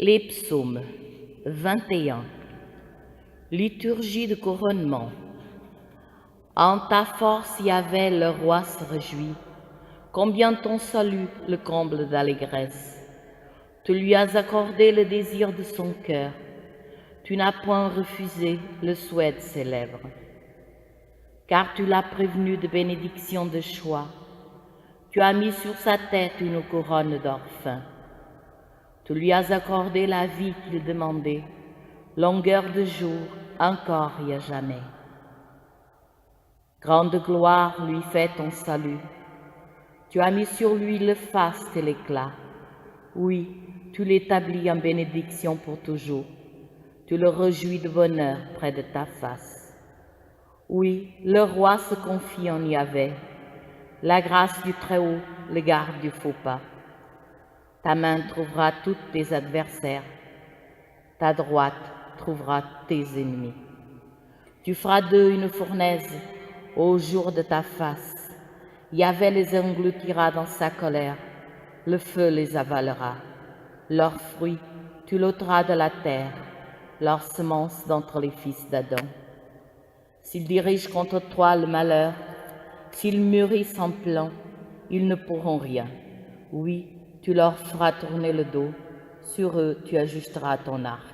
Les psaumes 21. Liturgie de couronnement. En ta force, Yahvé, le roi se réjouit. Combien ton salut le comble d'allégresse. Tu lui as accordé le désir de son cœur. Tu n'as point refusé le souhait de ses lèvres. Car tu l'as prévenu de bénédictions de choix. Tu as mis sur sa tête une couronne d'or fin. Tu lui as accordé la vie qu'il demandait, longueur de jour, encore et à jamais. Grande gloire lui fait ton salut. Tu as mis sur lui le faste et l'éclat. Oui, tu l'établis en bénédiction pour toujours. Tu le réjouis de bonheur près de ta face. Oui, le roi se confie en Yahvé. La grâce du Très-Haut le garde du faux pas. Ta main trouvera tous tes adversaires. Ta droite trouvera tes ennemis. Tu feras d'eux une fournaise au jour de ta face. Yahvé les engloutira dans sa colère. Le feu les avalera. Leurs fruits, tu l'ôteras de la terre, leurs semences d'entre les fils d'Adam. S'ils dirigent contre toi le malheur, s'ils mûrissent en plan, ils ne pourront rien. Oui, tu leur feras tourner le dos, sur eux tu ajusteras ton arc.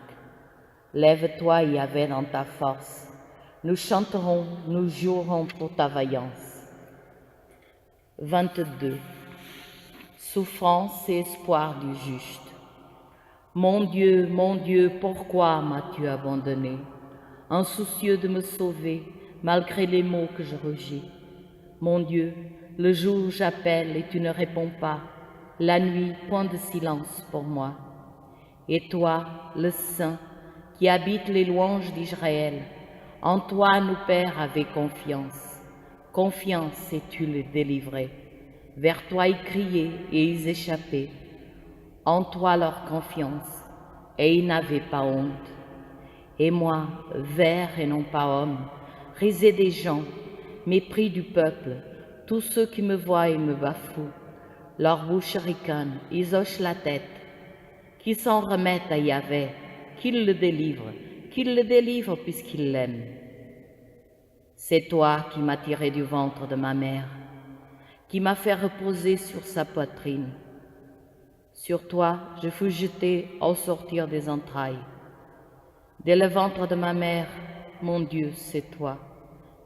Lève-toi, Yahvé, dans ta force. Nous chanterons, nous jouerons pour ta vaillance. 22. Souffrance et espoir du juste. Mon Dieu, pourquoi m'as-tu abandonné, insoucieux de me sauver, malgré les maux que je rugis? Mon Dieu, le jour j'appelle et tu ne réponds pas, la nuit point de silence pour moi. Et toi, le Saint, qui habites les louanges d'Israël, en toi nos pères avaient confiance. Confiance et tu les délivrais. Vers toi ils criaient et ils échappaient. En toi leur confiance, et ils n'avaient pas honte. Et moi, ver et non pas homme, risée des gens, mépris du peuple, tous ceux qui me voient et me bafouent, leur bouche ricane, ils hochent la tête. Qu'ils s'en remettent à Yahvé, qu'il le délivre puisqu'il l'aime. C'est toi qui m'as tiré du ventre de ma mère, qui m'as fait reposer sur sa poitrine. Sur toi, je fus jeté au sortir des entrailles. Dès le ventre de ma mère, mon Dieu, c'est toi.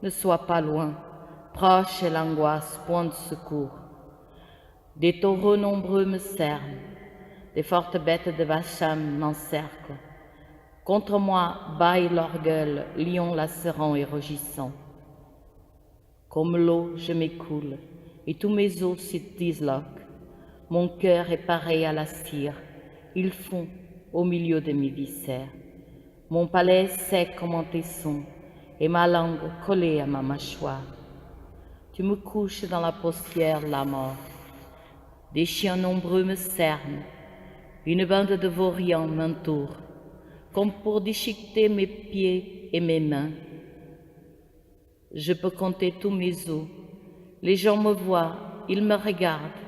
Ne sois pas loin, proche est l'angoisse, point de secours. Des taureaux nombreux me cernent, des fortes bêtes de Bacham m'encerclent. Contre moi bâille leur gueule, lion lacérant et rugissant. Comme l'eau, je m'écoule, et tous mes os se disloquent. Mon cœur est pareil à la cire, il fond au milieu de mes viscères. Mon palais est sec comme un tesson, et ma langue collée à ma mâchoire. Tu me couches dans la poussière de la mort. Des chiens nombreux me cernent, une bande de vauriens m'entoure, comme pour déchiqueter mes pieds et mes mains. Je peux compter tous mes os. Les gens me voient, ils me regardent.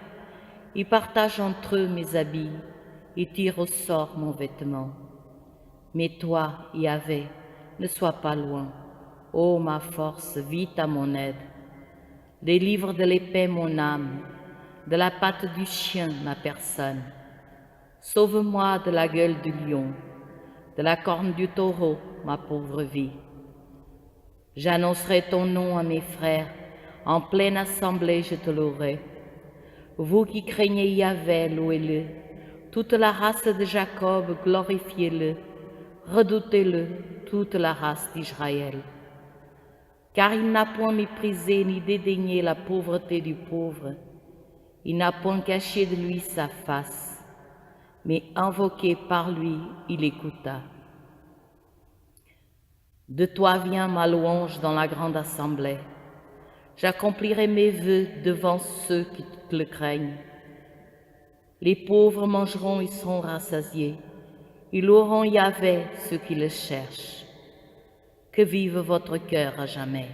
Ils partagent entre eux mes habits, ils tirent au sort mon vêtement. Mais toi, Yahvé, ne sois pas loin. Ô ma force, vite à mon aide. Délivre de l'épée mon âme, de la patte du chien ma personne. Sauve-moi de la gueule du lion, de la corne du taureau ma pauvre vie. J'annoncerai ton nom à mes frères, en pleine assemblée je te louerai. Vous qui craignez Yahvé, louez-le. Toute la race de Jacob, glorifiez-le. Redoutez-le, toute la race d'Israël. Car il n'a point méprisé ni dédaigné la pauvreté du pauvre. Il n'a point caché de lui sa face, mais invoqué par lui, il écouta. De toi vient ma louange dans la grande assemblée. J'accomplirai mes vœux devant ceux qui le craignent. Les pauvres mangeront et seront rassasiés. Ils loueront Yahvé, ceux qui le cherchent. Que vive votre cœur à jamais.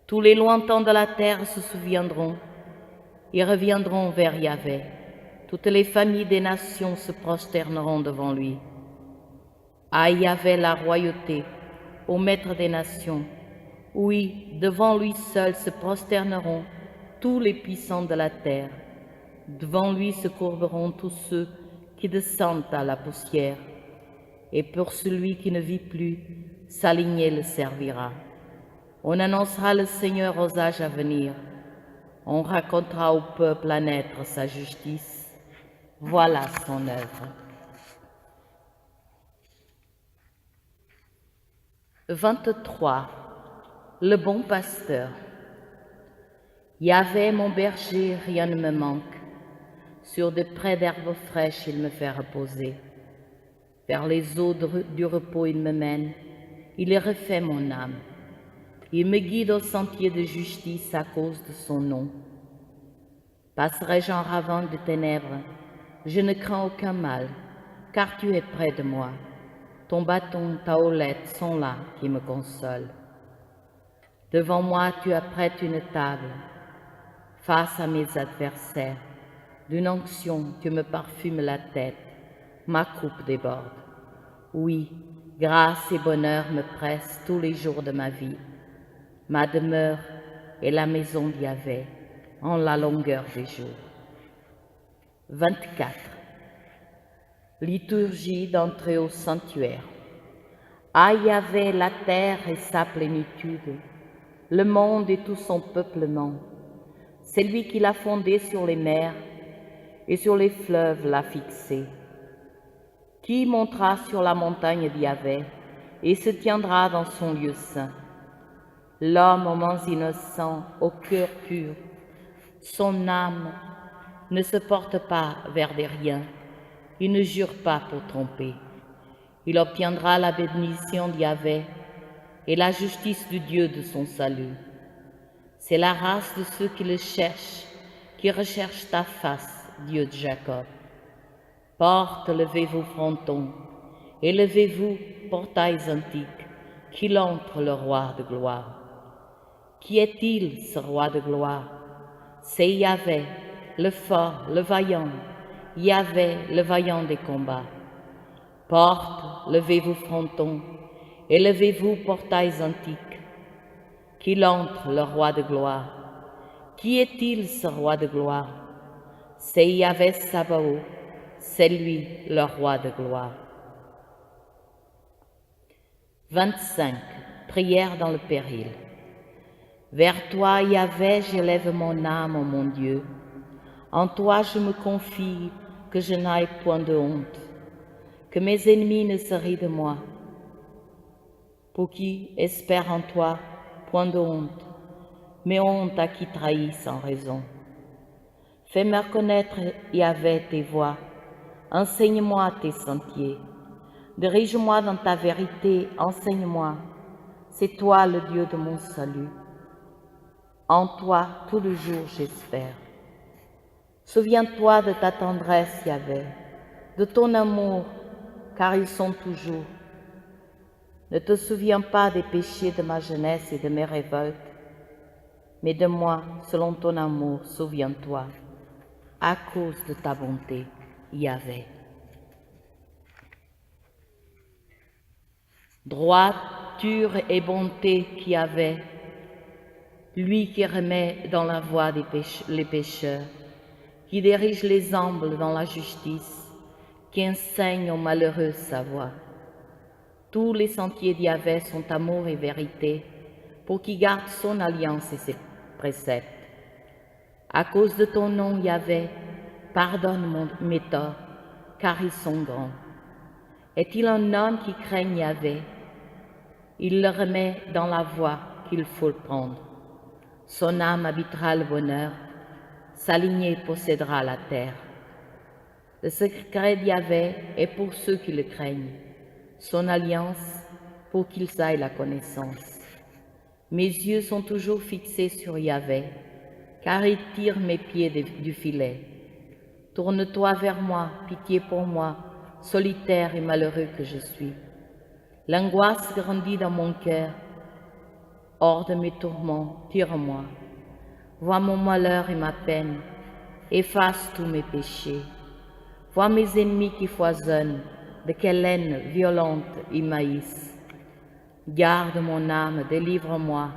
Tous les lointains de la terre se souviendront. Ils reviendront vers Yahvé. Toutes les familles des nations se prosterneront devant lui. À Yahvé la royauté, au Maître des nations. Oui, devant lui seul se prosterneront tous les puissants de la terre. Devant lui se courberont tous ceux qui descendent à la poussière. Et pour celui qui ne vit plus, sa lignée le servira. On annoncera le Seigneur aux âges à venir. On racontera au peuple à naître sa justice. Voilà son œuvre. 23. Le bon pasteur. Yahvé mon berger, rien ne me manque. Sur des prés d'herbes fraîches, il me fait reposer. Vers les eaux du repos, il me mène. Il refait mon âme. Il me guide au sentier de justice à cause de son nom. Passerai-je en ravin de ténèbres, je ne crains aucun mal, car tu es près de moi. Ton bâton, ta houlette sont là qui me consolent. Devant moi, tu apprêtes une table, face à mes adversaires. D'une onction, tu me parfumes la tête, ma coupe déborde. Oui, grâce et bonheur me pressent tous les jours de ma vie. Ma demeure est la maison d'Yahvé, en la longueur des jours. 24. Liturgie d'entrée au sanctuaire. À Yahvé la terre et sa plénitude, le monde et tout son peuplement. C'est lui qui l'a fondé sur les mers et sur les fleuves l'a fixé. Qui montera sur la montagne d'Yahvé et se tiendra dans son lieu saint? L'homme aux mains innocents, au cœur pur, son âme ne se porte pas vers des riens, il ne jure pas pour tromper. Il obtiendra la bénédiction d'Yahvé et la justice du Dieu de son salut. C'est la race de ceux qui le cherchent, qui recherchent ta face, Dieu de Jacob. Portes, levez-vous frontons, et levez-vous, portails antiques, qu'il entre le roi de gloire. Qui est-il, ce roi de gloire? C'est Yahvé, le fort, le vaillant, Yahvé, le vaillant des combats. Portes, levez-vous frontons, et levez-vous, portails antiques, qu'il entre le roi de gloire. Qui est-il, ce roi de gloire? C'est Yahvé Sabaoth, c'est lui le roi de gloire. 25. Prière dans le péril. Vers toi, Yahvé, j'élève mon âme, ô mon Dieu. En toi je me confie, que je n'aille point de honte, que mes ennemis ne se rient de moi. Pour qui espère en toi, point de honte, mais honte à qui trahit sans raison. Fais-moi connaître, Yahvé, tes voies, enseigne-moi tes sentiers. Dirige-moi dans ta vérité, enseigne-moi. C'est toi le Dieu de mon salut. En toi, tout le jour, j'espère. Souviens-toi de ta tendresse, Yahvé, de ton amour, car ils sont toujours. Ne te souviens pas des péchés de ma jeunesse et de mes révoltes, mais de moi, selon ton amour, souviens-toi, à cause de ta bonté, Yahvé. Droiture et bonté qu'Yahvé, lui qui remet dans la voie les pécheurs, qui dirige les humbles dans la justice, qui enseigne aux malheureux sa voie. Tous les sentiers d'Yahvé sont amour et vérité, pour qui garde son alliance et ses préceptes. À cause de ton nom, Yahvé, pardonne mes torts, car ils sont grands. Est-il un homme qui craigne Yahvé? Il le remet dans la voie qu'il faut prendre. Son âme habitera le bonheur, sa lignée possédera la terre. Le secret d'Yahvé est pour ceux qui le craignent, son alliance pour qu'ils aient la connaissance. Mes yeux sont toujours fixés sur Yahvé, car il tire mes pieds du filet. Tourne-toi vers moi, pitié pour moi, solitaire et malheureux que je suis. L'angoisse grandit dans mon cœur. Hors de mes tourments, tire-moi. Vois mon malheur et ma peine, efface tous mes péchés. Vois mes ennemis qui foisonnent, de quelle haine violente ils maïssent. Garde mon âme, délivre-moi.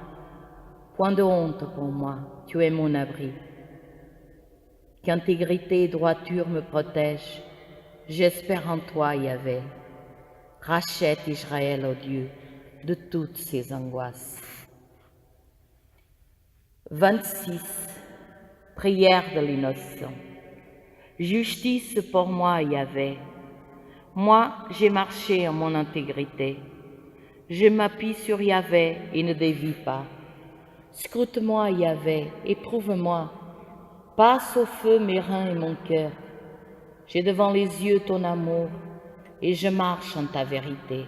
Point de honte pour moi, tu es mon abri. Qu'intégrité et droiture me protègent. J'espère en toi, Yahvé. Rachète Israël, ô Dieu, de toutes ses angoisses. 26. Prière de l'innocent. Justice pour moi, Yahvé. Moi, j'ai marché en mon intégrité. Je m'appuie sur Yahvé et ne dévie pas. Scrute-moi, Yahvé, éprouve-moi. Passe au feu mes reins et mon cœur. J'ai devant les yeux ton amour et je marche en ta vérité.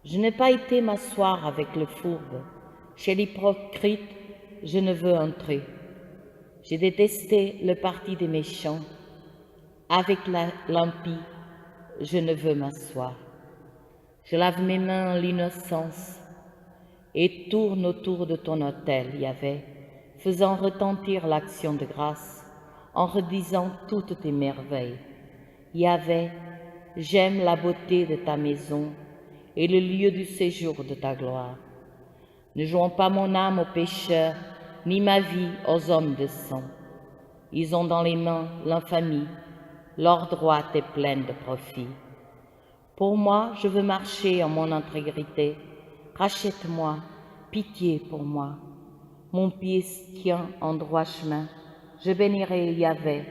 Je n'ai pas été m'asseoir avec le fourbe. Chez l'hypocrite, je ne veux entrer. J'ai détesté le parti des méchants. Avec l'impie, je ne veux m'asseoir. Je lave mes mains en l'innocence et tourne autour de ton autel, Yahvé, faisant retentir l'action de grâce, en redisant toutes tes merveilles. Yahvé, j'aime la beauté de ta maison et le lieu du séjour de ta gloire. Ne jouons pas mon âme aux pécheurs, ni ma vie aux hommes de sang. Ils ont dans les mains l'infamie, leur droite est pleine de profit. Pour moi, je veux marcher en mon intégrité. Rachète-moi, pitié pour moi. Mon pied tient en droit chemin. Je bénirai Yahvé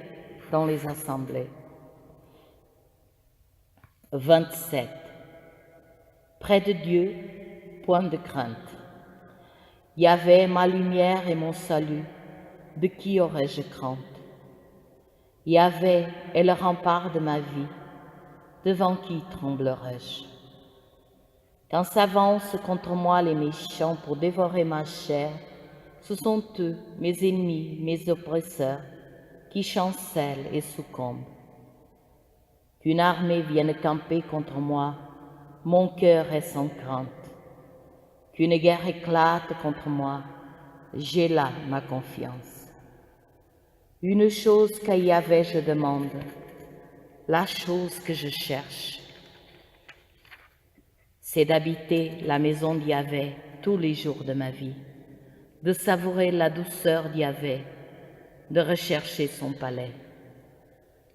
dans les assemblées. 27. Près de Dieu, point de crainte. Yahvé, ma lumière et mon salut, de qui aurais-je crainte? Yahvé est le rempart de ma vie, devant qui tremblerais-je? Quand s'avancent contre moi les méchants pour dévorer ma chair, ce sont eux, mes ennemis, mes oppresseurs, qui chancellent et succombent. Qu'une armée vienne camper contre moi, mon cœur est sans crainte. Qu'une guerre éclate contre moi, j'ai là ma confiance. Une chose qu'à Yahvé je demande, la chose que je cherche, c'est d'habiter la maison d'Yahvé tous les jours de ma vie, de savourer la douceur d'Yahvé, de rechercher son palais.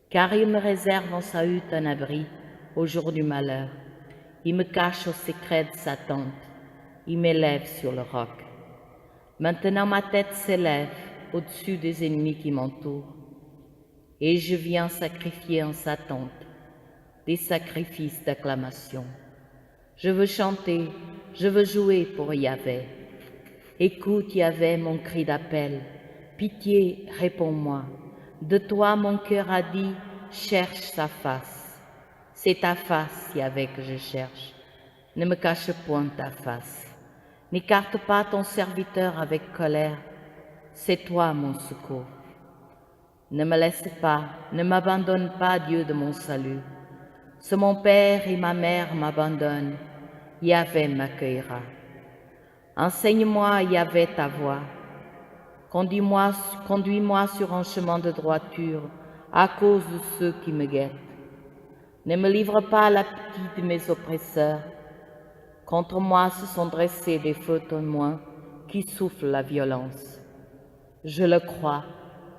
Car il me réserve en sa hutte un abri au jour du malheur. Il me cache au secret de sa tente. Il m'élève sur le roc. Maintenant ma tête s'élève au-dessus des ennemis qui m'entourent. Et je viens sacrifier en sa tente des sacrifices d'acclamation. Je veux chanter, je veux jouer pour Yahvé. Écoute, Yahvé, mon cri d'appel. Pitié, réponds-moi. De toi, mon cœur a dit, cherche sa face. C'est ta face, Yahvé, que je cherche. Ne me cache point ta face. N'écarte pas ton serviteur avec colère. C'est toi, mon secours. Ne me laisse pas, ne m'abandonne pas, Dieu de mon salut. Si mon père et ma mère m'abandonnent, Yahvé m'accueillera. Enseigne-moi, Yahvé, ta voie. Conduis-moi sur un chemin de droiture à cause de ceux qui me guettent. Ne me livre pas à l'appétit de mes oppresseurs. Contre moi se sont dressés des faux témoins qui soufflent la violence. Je le crois,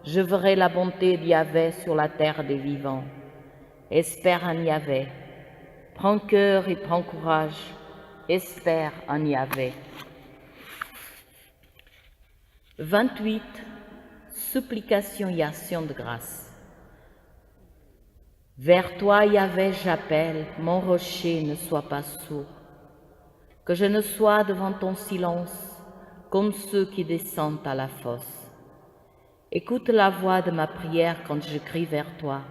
je verrai la bonté d'Yahvé sur la terre des vivants. Espère en Yahvé. Prends cœur et prends courage. Espère en Yahvé. 28. Supplication et action de grâce. Vers toi, Yahvé, j'appelle, mon rocher ne soit pas sourd. Que je ne sois devant ton silence comme ceux qui descendent à la fosse. Écoute la voix de ma prière quand je crie vers toi,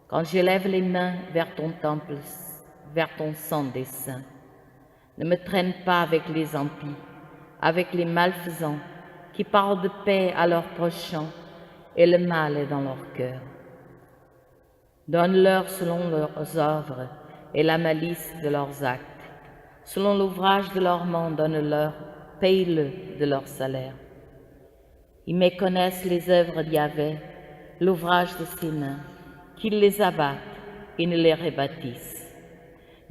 quand j'élève les mains vers ton temple, vers ton sang des saints. Ne me traîne pas avec les impies, avec les malfaisants, qui parlent de paix à leurs prochains et le mal est dans leur cœur. Donne-leur selon leurs œuvres et la malice de leurs actes. Selon l'ouvrage de leurs mains, donne-leur, paye-le de leur salaire. Ils méconnaissent les œuvres d'Yahvé, l'ouvrage de ses mains, qu'il les abatte et ne les rebâtisse.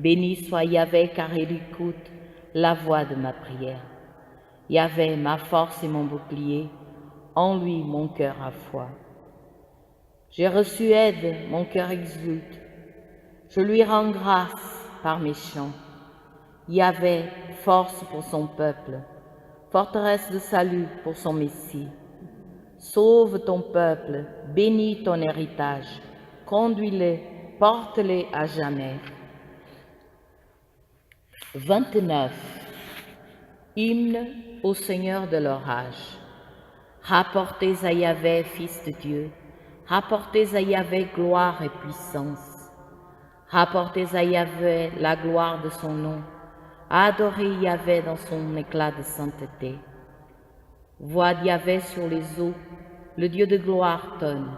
Béni soit Yahvé, car il écoute la voix de ma prière. Yahvé, ma force et mon bouclier, en lui mon cœur a foi. J'ai reçu aide, mon cœur exulte. Je lui rends grâce par mes chants. Yahvé, force pour son peuple, forteresse de salut pour son Messie. Sauve ton peuple, bénis ton héritage, conduis-les, porte-les à jamais. 29. Hymne au Seigneur de l'orage. Rapportez à Yahvé, Fils de Dieu, rapportez à Yahvé gloire et puissance. Rapportez à Yahvé la gloire de son nom, adorez Yahvé dans son éclat de sainteté. Voix d'Yahvé sur les eaux, le Dieu de gloire tonne.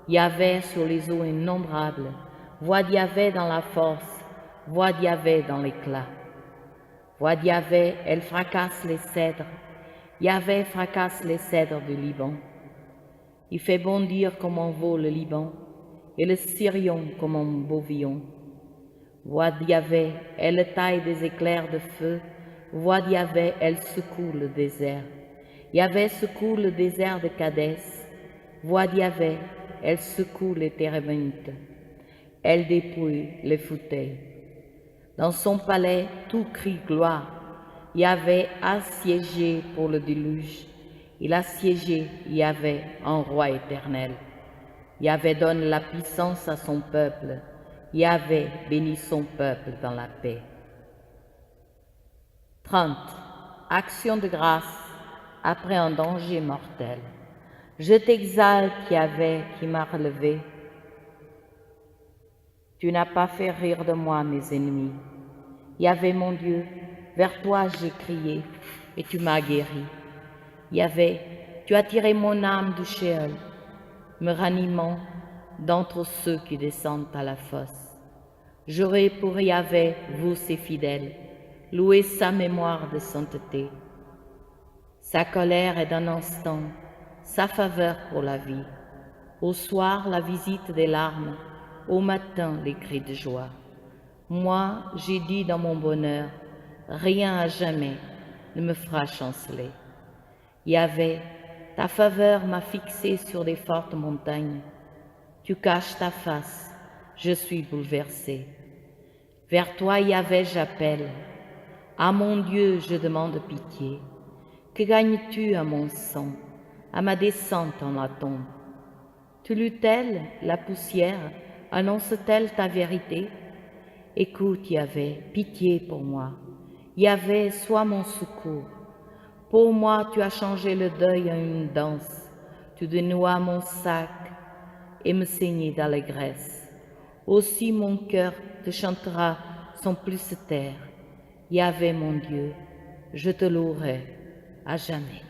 Yahvé sur les eaux innombrables, voix d'Yahvé dans la force, voix d'Yahvé dans l'éclat. Voix d'Yahvé, elle fracasse les cèdres. Yahvé fracasse les cèdres du Liban. Il fait bondir comme un veau le Liban, et le Sirion comme un bourvillon. Voix d'Yahvé, elle taille des éclairs de feu. Voix d'Yahvé, elle secoue le désert. Yahvé secoue le désert de Kadès. Voix d'Yahvé, elle secoue les térébintes. Elle dépouille les fauteuils. Dans son palais, tout crie gloire. Yahvé a siégé pour le déluge. Il a siégé, Yahvé, en roi éternel. Yahvé donne la puissance à son peuple. Yahvé bénit son peuple dans la paix. 30. Action de grâce après un danger mortel. Je t'exalte, Yahvé, qui m'a relevé. Tu n'as pas fait rire de moi mes ennemis. Yahvé mon Dieu, vers toi j'ai crié et tu m'as guéri. Yahvé, tu as tiré mon âme du Sheol, me ranimant d'entre ceux qui descendent à la fosse. J'aurai pour Yahvé, vous ses fidèles, louer sa mémoire de sainteté. Sa colère est d'un instant, sa faveur pour la vie. Au soir, la visite des larmes, au matin, les cris de joie. Moi, j'ai dit dans mon bonheur, rien à jamais ne me fera chanceler. Yahvé, ta faveur m'a fixé sur des fortes montagnes. Tu caches ta face, je suis bouleversé. Vers toi, Yahvé, j'appelle. À mon Dieu, je demande pitié. Que gagnes-tu à mon sang, à ma descente en la tombe? Tu lus-elle, la poussière, annonce-t-elle ta vérité? Écoute, Yahvé, pitié pour moi. Yahvé, sois mon secours. Pour moi, tu as changé le deuil en une danse. Tu dénouas mon sac et me saignais d'allégresse. Aussi mon cœur te chantera sans plus se taire. Yahvé, mon Dieu, je te louerai à jamais.